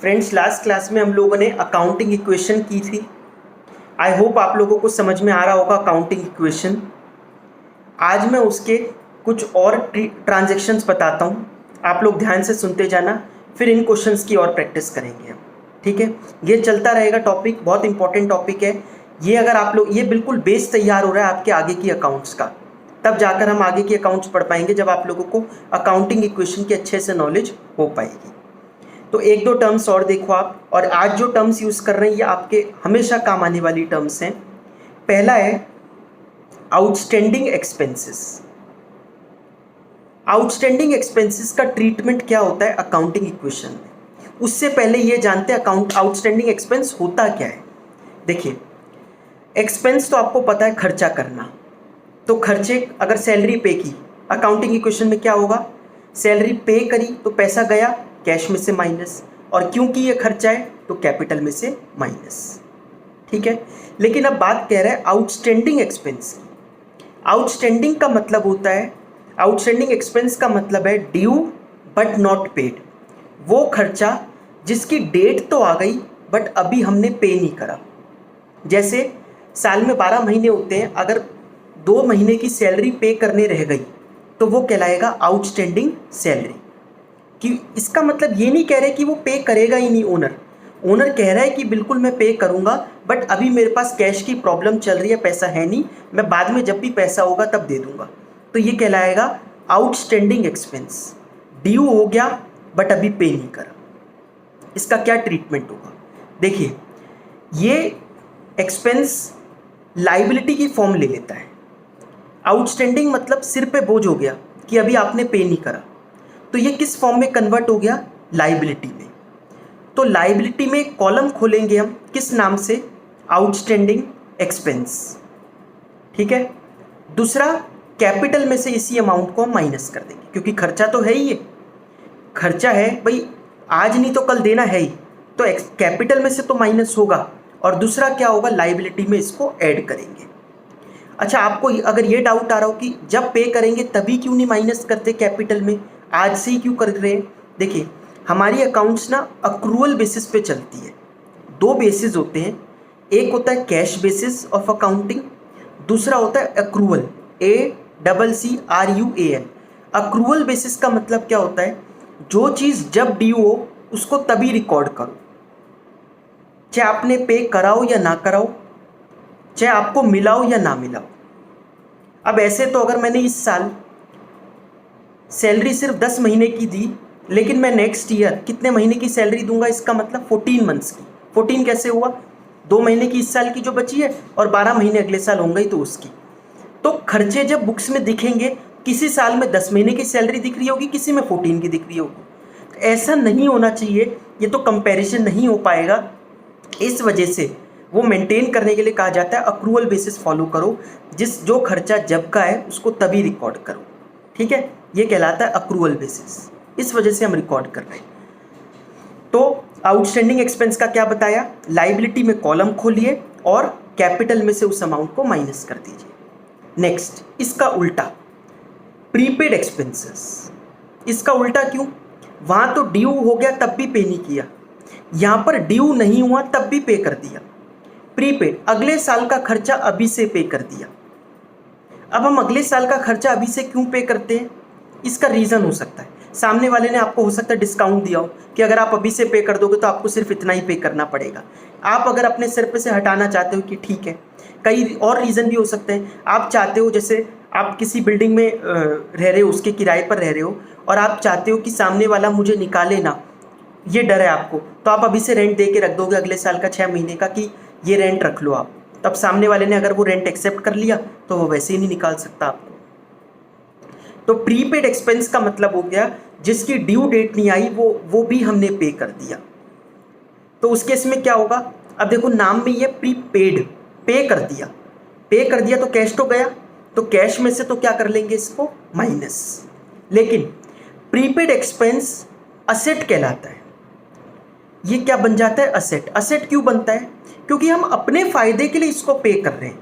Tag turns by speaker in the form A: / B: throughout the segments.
A: Friends, last class में हम लोगों ने अकाउंटिंग इक्वेशन की थी। आई होप आप लोगों को समझ में आ रहा होगा अकाउंटिंग इक्वेशन। आज मैं उसके कुछ और ट्रांजैक्शंस बताता हूँ, आप लोग ध्यान से सुनते जाना, फिर इन क्वेश्चंस की और प्रैक्टिस करेंगे हम। ठीक है, ये चलता रहेगा टॉपिक, बहुत इंपॉर्टेंट टॉपिक है ये। अगर आप लोग, ये बिल्कुल बेस तैयार हो रहा है आपके आगे की अकाउंट्स का, तब जाकर हम आगे की अकाउंट्स पढ़ पाएंगे जब आप लोगों को अकाउंटिंग इक्वेशन की अच्छे से नॉलेज हो पाएगी। तो एक दो टर्म्स और देखो आप, और आज जो टर्म्स यूज़ कर रहे हैं ये आपके हमेशा काम आने वाली टर्म्स हैं। पहला है आउटस्टैंडिंग एक्सपेंसेस। आउटस्टैंडिंग एक्सपेंसेस का ट्रीटमेंट क्या होता है अकाउंटिंग इक्वेशन में, उससे पहले ये जानते हैं आउटस्टैंडिंग एक्सपेंस होता क्या है। देखिए, एक्सपेंस तो आपको पता है खर्चा करना, तो खर्चे अगर सैलरी पे की, अकाउंटिंग इक्वेशन में क्या होगा, सैलरी पे करी तो पैसा गया कैश में से माइनस, और क्योंकि ये खर्चा है तो कैपिटल में से माइनस। ठीक है, लेकिन अब बात कह रहा है आउटस्टैंडिंग एक्सपेंस। आउटस्टैंडिंग का मतलब होता है, आउटस्टैंडिंग एक्सपेंस का मतलब है ड्यू बट नॉट पेड। वो खर्चा जिसकी डेट तो आ गई बट अभी हमने पे नहीं करा। जैसे साल में 12 महीने होते हैं, अगर 2 महीने की सैलरी पे करने रह गई तो वो कहलाएगा आउटस्टैंडिंग सैलरी। कि इसका मतलब ये नहीं कह रहे कि वो पे करेगा ही नहीं ओनर कह रहा है कि बिल्कुल मैं पे करूँगा, बट अभी मेरे पास कैश की प्रॉब्लम चल रही है, पैसा है नहीं, मैं बाद में जब भी पैसा होगा तब दे दूँगा। तो ये कहलाएगा आउटस्टैंडिंग एक्सपेंस। ड्यू हो गया बट अभी पे नहीं करा, इसका क्या ट्रीटमेंट होगा। देखिए, ये एक्सपेंस लाइबिलिटी की फॉर्म ले लेता है। आउटस्टैंडिंग मतलब सिर पे बोझ हो गया कि अभी आपने पे नहीं करा, तो ये किस फॉर्म में कन्वर्ट हो गया, लाइबिलिटी में। तो लाइबिलिटी में एक कॉलम खोलेंगे हम, किस नाम से, आउटस्टैंडिंग एक्सपेंस। ठीक है, दूसरा कैपिटल में से इसी अमाउंट को हम माइनस कर देंगे, क्योंकि खर्चा तो है ही, ये खर्चा है भाई, आज नहीं तो कल देना है ही, तो कैपिटल में से तो माइनस होगा, और दूसरा क्या होगा, लाइबिलिटी में इसको ऐड करेंगे। अच्छा, आपको अगर ये डाउट आ रहा हो कि जब पे करेंगे तभी क्यों नहीं माइनस करते कैपिटल में, आज से ही क्यों कर रहे हैं। देखिए, हमारी अकाउंट्स ना अक्रूवल बेसिस पे चलती है। 2 बेसिस होते हैं, एक होता है कैश बेसिस ऑफ अकाउंटिंग, दूसरा होता है अक्रूवल, ACCRUAL। अक्रूवल बेसिस का मतलब क्या होता है, जो चीज़ जब ड्यू हो उसको तभी रिकॉर्ड करो, चाहे आपने पे कराओ या ना कराओ, चाहे आपको मिलाओ या ना मिलाओ। अब ऐसे तो अगर मैंने इस साल सैलरी सिर्फ 10 महीने की दी, लेकिन मैं नेक्स्ट ईयर कितने महीने की सैलरी दूंगा, इसका मतलब 14 मंथ्स की। 14 कैसे हुआ, 2 महीने की इस साल की जो बची है और 12 महीने अगले साल होंगे तो उसकी। तो खर्चे जब बुक्स में दिखेंगे, किसी साल में 10 महीने की सैलरी दिख रही होगी, किसी में 14 की दिख रही होगी। ऐसा नहीं होना चाहिए, ये तो कंपैरिजन नहीं हो पाएगा। इस वजह से वो मेंटेन करने के लिए कहा जाता है अक्रूवल बेसिस फॉलो करो, जो खर्चा जब का है उसको तभी रिकॉर्ड करो। ठीक है, ये कहलाता है अक्रूवल बेसिस, इस वजह से हम रिकॉर्ड कर रहे हैं। तो आउटस्टैंडिंग एक्सपेंस का क्या बताया, लाइबिलिटी में कॉलम खोलिए और कैपिटल में से उस अमाउंट को माइनस कर दीजिए। नेक्स्ट, इसका उल्टा प्रीपेड एक्सपेंसेस। इसका उल्टा क्यों, वहाँ तो ड्यू हो गया तब भी पे नहीं किया, यहाँ पर ड्यू नहीं हुआ तब भी पे कर दिया। प्रीपेड, अगले साल का खर्चा अभी से पे कर दिया। अब हम अगले साल का खर्चा अभी से क्यों पे करते हैं, इसका रीज़न हो सकता है, सामने वाले ने आपको हो सकता है डिस्काउंट दिया हो कि अगर आप अभी से पे कर दोगे तो आपको सिर्फ इतना ही पे करना पड़ेगा। आप अगर अपने सिर पे से हटाना चाहते हो कि ठीक है, कई और रीज़न भी हो सकते हैं। आप चाहते हो, जैसे आप किसी बिल्डिंग में रह रहे हो, उसके किराए पर रह रहे हो, और आप चाहते हो कि सामने वाला मुझे निकाले ना, ये डर है आपको, तो आप अभी से रेंट दे के रख दोगे अगले साल का 6 महीने का कि ये रेंट रख लो आप। तब सामने वाले ने अगर वो रेंट एक्सेप्ट कर लिया तो वो वैसे ही नहीं निकाल सकता आपको। तो प्रीपेड एक्सपेंस का मतलब हो गया जिसकी ड्यू डेट नहीं आई वो भी हमने पे कर दिया। तो उस केस में क्या होगा, अब देखो नाम में ये प्रीपेड, पे कर दिया तो कैश तो गया, तो कैश में से तो क्या कर लेंगे, इसको माइनस। लेकिन प्रीपेड एक्सपेंस असेट कहलाता है। ये क्या बन जाता है, असेट। असेट क्यों बनता है, क्योंकि हम अपने फायदे के लिए इसको पे कर रहे हैं।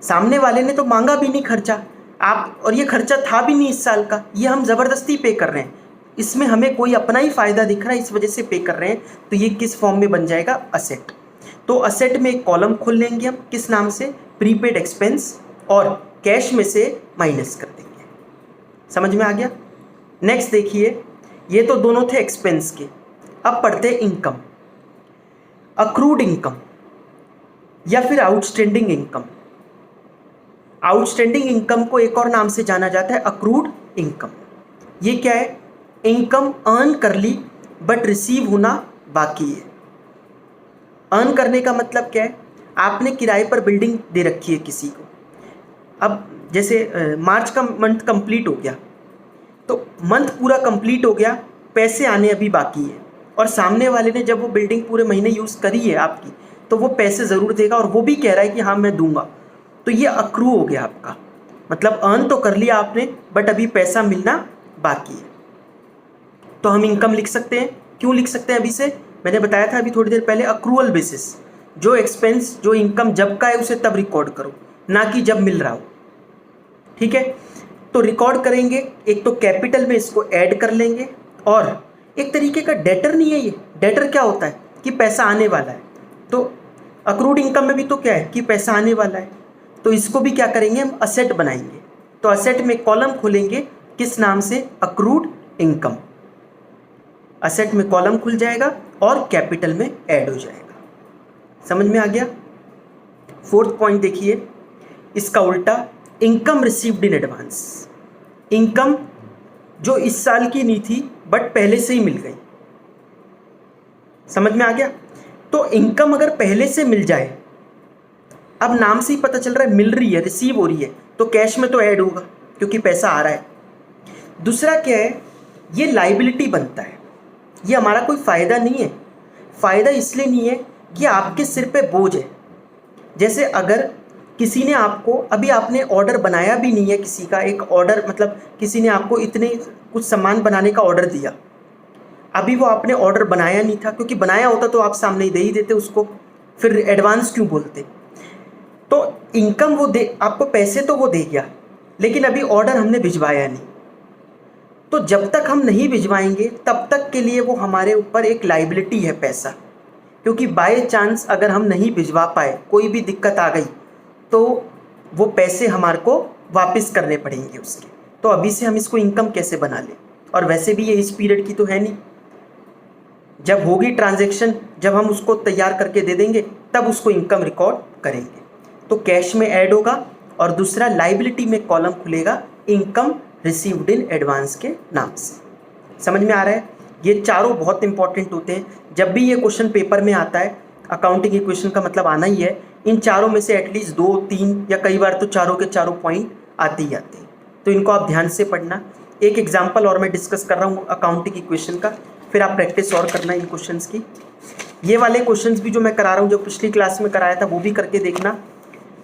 A: सामने वाले ने तो मांगा भी नहीं खर्चा, आप, और ये खर्चा था भी नहीं इस साल का, ये हम ज़बरदस्ती पे कर रहे हैं। इसमें हमें कोई अपना ही फायदा दिख रहा है, इस वजह से पे कर रहे हैं, तो ये किस फॉर्म में बन जाएगा, असेट। तो असेट में एक कॉलम खोल लेंगे हम, किस नाम से, प्रीपेड एक्सपेंस, और कैश में से माइनस कर देंगे। समझ में आ गया। नेक्स्ट देखिए, ये तो दोनों थे एक्सपेंस के। अब पढ़ते हैं इनकम, अक्रूड इनकम या फिर आउटस्टैंडिंग इनकम। आउटस्टैंडिंग इनकम को एक और नाम से जाना जाता है अक्रूड इनकम। ये क्या है, इनकम अर्न कर ली बट रिसीव होना बाकी है। अर्न करने का मतलब क्या है, आपने किराए पर बिल्डिंग दे रखी है किसी को, अब जैसे मार्च का मंथ कंप्लीट हो गया, तो मंथ पूरा कंप्लीट हो गया, पैसे आने अभी बाकी है, और सामने वाले ने जब वो बिल्डिंग पूरे महीने यूज़ करी है आपकी, तो वो पैसे ज़रूर देगा, और वो भी कह रहा है कि हाँ मैं दूंगा, तो ये अक्रू हो गया आपका। मतलब अर्न तो कर लिया आपने, बट अभी पैसा मिलना बाकी है। तो हम इनकम लिख सकते हैं। क्यों लिख सकते हैं, अभी से मैंने बताया था अभी थोड़ी देर पहले, अक्रूअल बेसिस, जो एक्सपेंस जो इनकम जब का है उसे तब रिकॉर्ड करो, ना कि जब मिल रहा हो। ठीक है, तो रिकॉर्ड करेंगे, एक तो कैपिटल में इसको ऐड कर लेंगे, और एक तरीके का डेटर नहीं है ये, डेटर क्या होता है कि पैसा आने वाला है, तो अक्रूड इनकम में भी तो क्या है कि पैसा आने वाला है, तो इसको भी क्या करेंगे हम, असेट बनाएंगे। तो असेट में कॉलम खोलेंगे, किस नाम से, अक्रूड इनकम। असेट में कॉलम खुल जाएगा और कैपिटल में ऐड हो जाएगा। समझ में आ गया। फोर्थ पॉइंट देखिए, इसका उल्टा, income received in advance. Income जो इस साल की नहीं थी बट पहले से ही मिल गई। समझ में आ गया। तो इनकम अगर पहले से मिल जाए, अब नाम से ही पता चल रहा है मिल रही है, रिसीव हो रही है, तो कैश में तो ऐड होगा क्योंकि पैसा आ रहा है। दूसरा क्या है, ये लाइबिलिटी बनता है, ये हमारा कोई फ़ायदा नहीं है। फ़ायदा इसलिए नहीं है कि आपके सिर पे बोझ है। जैसे अगर किसी ने आपको, अभी आपने ऑर्डर बनाया भी नहीं है किसी का, एक ऑर्डर मतलब किसी ने आपको इतने कुछ सामान बनाने का ऑर्डर दिया, अभी वो आपने ऑर्डर बनाया नहीं था, क्योंकि बनाया होता तो आप सामने ही दे ही देते उसको, फिर एडवांस क्यों बोलते। तो इनकम वो दे आपको, पैसे तो वो दे गया, लेकिन अभी ऑर्डर हमने भिजवाया नहीं, तो जब तक हम नहीं भिजवाएंगे तब तक के लिए वो हमारे ऊपर एक लाइबिलिटी है पैसा, क्योंकि बाय चांस अगर हम नहीं भिजवा पाए, कोई भी दिक्कत आ गई, तो वो पैसे हमारे को वापस करने पड़ेंगे उसके। तो अभी से हम इसको इनकम कैसे बना लें, और वैसे भी ये इस पीरियड की तो है नहीं, जब होगी ट्रांजैक्शन, जब हम उसको तैयार करके दे देंगे तब उसको इनकम रिकॉर्ड करेंगे। तो कैश में ऐड होगा, और दूसरा लाइबिलिटी में कॉलम खुलेगा इनकम रिसीव्ड इन एडवांस के नाम से। समझ में आ रहा है। ये चारों बहुत इंपॉर्टेंट होते हैं, जब भी ये क्वेश्चन पेपर में आता है, अकाउंटिंग इक्वेशन का मतलब आना ही है, इन चारों में से एटलीस्ट 2, 3 या कई बार तो चारों के चारों पॉइंट आते ही आते हैं। तो इनको आप ध्यान से पढ़ना। एक एग्जाम्पल और मैं डिस्कस कर रहा हूँ अकाउंटिंग इक्वेशन का, फिर आप प्रैक्टिस और करना इन क्वेश्चंस की। ये वाले क्वेश्चंस भी जो मैं करा रहा हूँ, जो पिछली क्लास में कराया था वो भी करके देखना,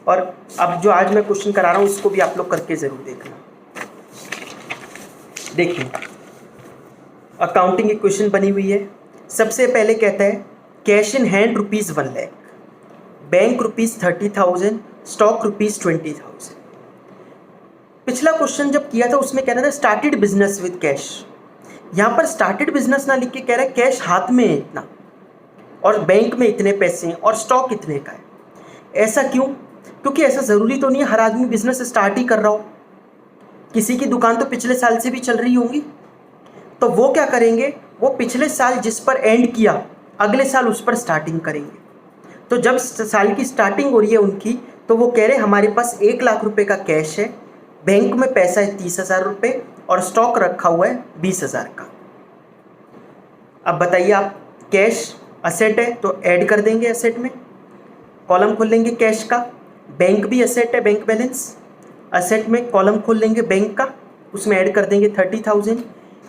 A: और अब जो आज मैं क्वेश्चन करा रहा हूँ उसको भी आप लोग करके ज़रूर देखना। देखिए, अकाउंटिंग इक्वेशन बनी हुई है। सबसे पहले कहता है cash in hand ₹1 lakh, bank ₹30,000, stock ₹20,000। पिछला क्वेश्चन जब किया था उसमें कह रहा था स्टार्टेड बिजनेस विद कैश। यहाँ पर स्टार्टेड बिजनेस ना लिख के कह रहा है कैश हाथ में है इतना, और बैंक में इतने पैसे हैं, और स्टॉक इतने का है। ऐसा क्यों? क्योंकि ऐसा ज़रूरी तो नहीं है हर आदमी बिजनेस स्टार्ट ही कर रहा हो, किसी की दुकान तो पिछले साल से भी चल रही होंगी, तो वो क्या करेंगे, वो पिछले साल जिस पर एंड किया अगले साल उस पर स्टार्टिंग करेंगे। तो जब साल की स्टार्टिंग हो रही है उनकी, तो वो कह रहे हमारे पास 1 लाख रुपए का कैश है, बैंक में पैसा है 30,000 रुपये, और स्टॉक रखा हुआ है 20,000 का। अब बताइए आप, कैश असेट है तो ऐड कर देंगे असेट में, कॉलम खोल लेंगे कैश का, बैंक भी असेट है, बैंक बैलेंस, असेट में कॉलम खोल लेंगे बैंक का, उसमें ऐड कर देंगे 30,000,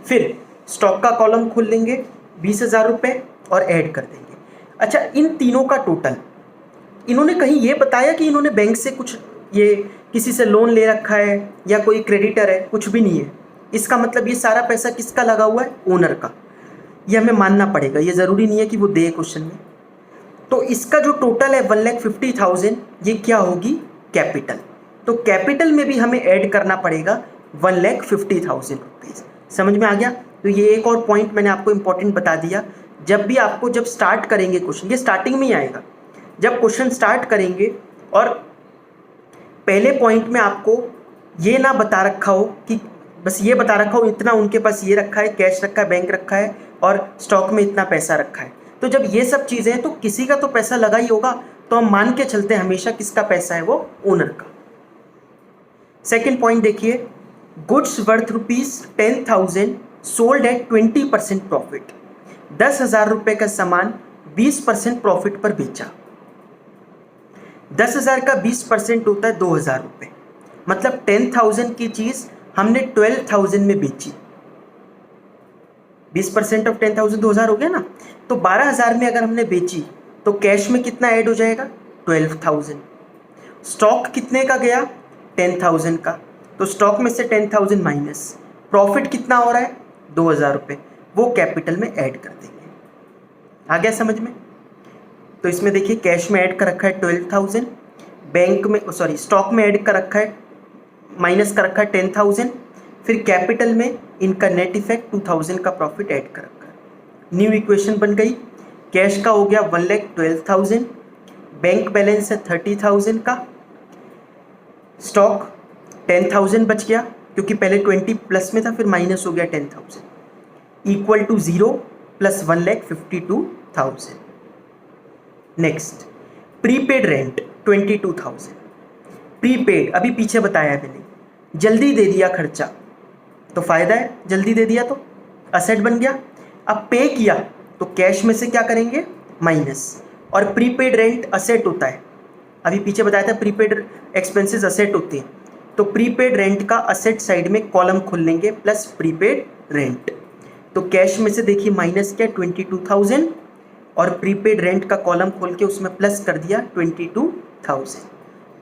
A: फिर स्टॉक का कॉलम खोल लेंगे 20,000 रुपये और ऐड कर देंगे। अच्छा, इन तीनों का टोटल, इन्होंने कहीं ये बताया कि इन्होंने बैंक से कुछ, ये किसी से लोन ले रखा है या कोई क्रेडिटर है? कुछ भी नहीं है। इसका मतलब ये सारा पैसा किसका लगा हुआ है? ओनर का। ये हमें मानना पड़ेगा, ये ज़रूरी नहीं है कि वो दे क्वेश्चन में। तो इसका जो टोटल है 1,50,000, ये क्या होगी? कैपिटल। तो कैपिटल में भी हमें ऐड करना पड़ेगा 1,50,000 रुपीज़। समझ में आ गया? तो ये एक और पॉइंट मैंने आपको इंपॉर्टेंट बता दिया। जब भी आपको जब स्टार्ट करेंगे क्वेश्चन, ये स्टार्टिंग में ही आएगा, जब क्वेश्चन स्टार्ट करेंगे और पहले पॉइंट में आपको ये ना बता रखा हो कि बस ये बता रखा हो इतना उनके पास ये रखा है, कैश रखा है, बैंक रखा है और स्टॉक में इतना पैसा रखा है, तो जब ये सब चीज़ें हैं तो किसी का तो पैसा लगा ही होगा, तो हम मान के चलते हैं हमेशा किसका पैसा है, वो ओनर का। सेकेंड पॉइंट देखिए, goods worth ₹10,000 sold at 20% profit. 10,000 रुपये का सामान 20% प्रॉफिट पर बेचा। 10,000 का 20% होता है 2,000 रुपये, मतलब 10,000 की चीज़ हमने 12,000 में बेची। 20% ऑफ 10,000 2,000 हो गया ना, तो 12,000 में अगर हमने बेची तो कैश में कितना ऐड हो जाएगा, 12,000। स्टॉक कितने का गया, 10,000 का, तो स्टॉक में से 10,000 माइनस, प्रॉफिट कितना हो रहा है, 2,000 रुपये, वो कैपिटल में ऐड कर देंगे। आ गया समझ में? तो इसमें देखिए कैश में ऐड कर रखा है 12,000, बैंक में स्टॉक में ऐड कर रखा है, माइनस कर रखा है 10,000, फिर कैपिटल में इनका नेट इफेक्ट 2,000 का प्रॉफिट ऐड कर रखा है। न्यू इक्वेशन बन गई, कैश का हो गया 1,12,000, बैंक बैलेंस है 30,000 का, स्टॉक 10,000 बच गया क्योंकि पहले 20 प्लस में था, फिर माइनस हो गया 10,000, equal to 0 plus 1,52,000। Next, prepaid rent 22,000। Prepaid अभी पीछे बताया मैंने, जल्दी दे दिया खर्चा तो फ़ायदा है, जल्दी दे दिया तो असेट बन गया। अब पे किया तो कैश में से क्या करेंगे, माइनस, और प्रीपेड रेंट असेट होता है, अभी पीछे बताया था प्रीपेड एक्सपेंसेस असेट होते हैं, तो प्रीपेड रेंट का असेट साइड में कॉलम खोल लेंगे प्लस प्रीपेड रेंट। तो कैश में से देखिए माइनस किया 22,000 और प्रीपेड रेंट का कॉलम खोल के उसमें प्लस कर दिया 22,000।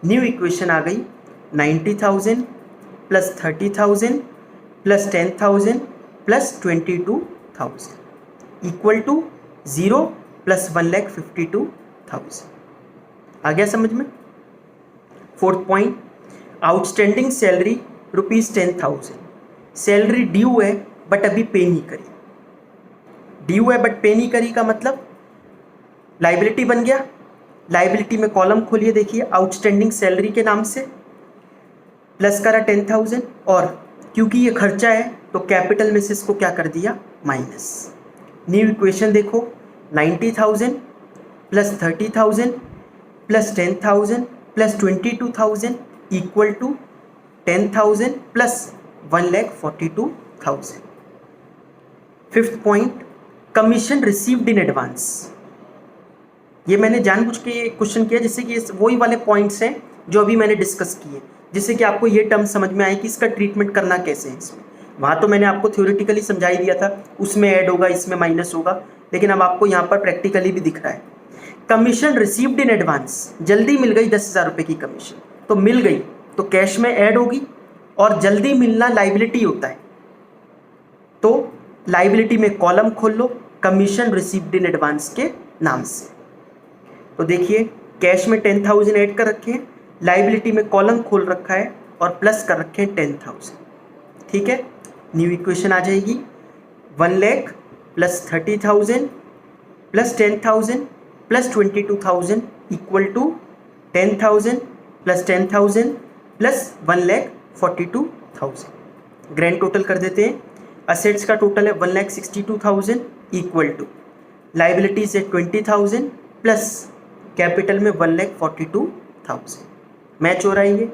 A: न्यू इक्वेशन आ गई 90,000 plus 30,000 plus 10,000 plus 22,000 equal to 0 plus 1,52,000। आ गया समझ में? Fourth point, outstanding salary ₹10,000। Salary due है बट अभी पे नहीं करी। ड्यू है बट पे नहीं करी का मतलब लाइबिलिटी बन गया। लाइबिलिटी में कॉलम खोलिए, देखिए आउटस्टैंडिंग सैलरी के नाम से प्लस करा 10,000 और क्योंकि ये खर्चा है तो कैपिटल में से इसको क्या कर दिया, माइनस। न्यू इक्वेशन देखो 90,000 plus 30,000 plus 10,000 plus 22,000 equal to 10,000 plus 1,42,000। Fifth point, commission received in advance. ये मैंने जानबूझ के ये क्वेश्चन किया जिससे कि वही वाले पॉइंट्स हैं जो अभी मैंने डिस्कस किए, जिससे कि आपको ये टर्म समझ में आए कि इसका ट्रीटमेंट करना कैसे है। इसमें वहाँ तो मैंने आपको थ्योरेटिकली समझा ही दिया था, उसमें ऐड होगा, इसमें माइनस होगा, लेकिन अब आपको यहाँ पर प्रैक्टिकली भी दिख रहा है। कमीशन रिसीव्ड इन एडवांस, जल्दी मिल गई 10,000 रुपये की कमीशन, तो मिल गई तो कैश में ऐड होगी, और जल्दी मिलना लाइबिलिटी होता है, तो लाइबिलिटी में कॉलम खोल लो कमीशन रिसीव्ड इन एडवांस के नाम से। तो देखिए कैश में 10,000 ऐड कर रखे हैं, लाइबिलिटी में कॉलम खोल रखा है और प्लस कर रखे हैं 10,000। ठीक है, न्यू इक्वेशन आ जाएगी 1,00,000 plus 30,000 plus 10,000 plus 22,000 equal to 10,000 plus 10,000 plus 1,42,000। Grand total कर देते हैं, असेट्स का टोटल है 1,62,000 इक्वल टू लाइबिलिटीज है 20,000 प्लस कैपिटल में 1,42,000। मैच हो रहा है, ये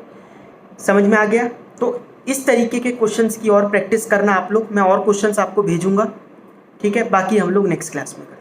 A: समझ में आ गया? तो इस तरीके के क्वेश्चंस की और प्रैक्टिस करना आप लोग, मैं और क्वेश्चंस आपको भेजूंगा। ठीक है, बाकी हम लोग नेक्स्ट क्लास में करेंगे।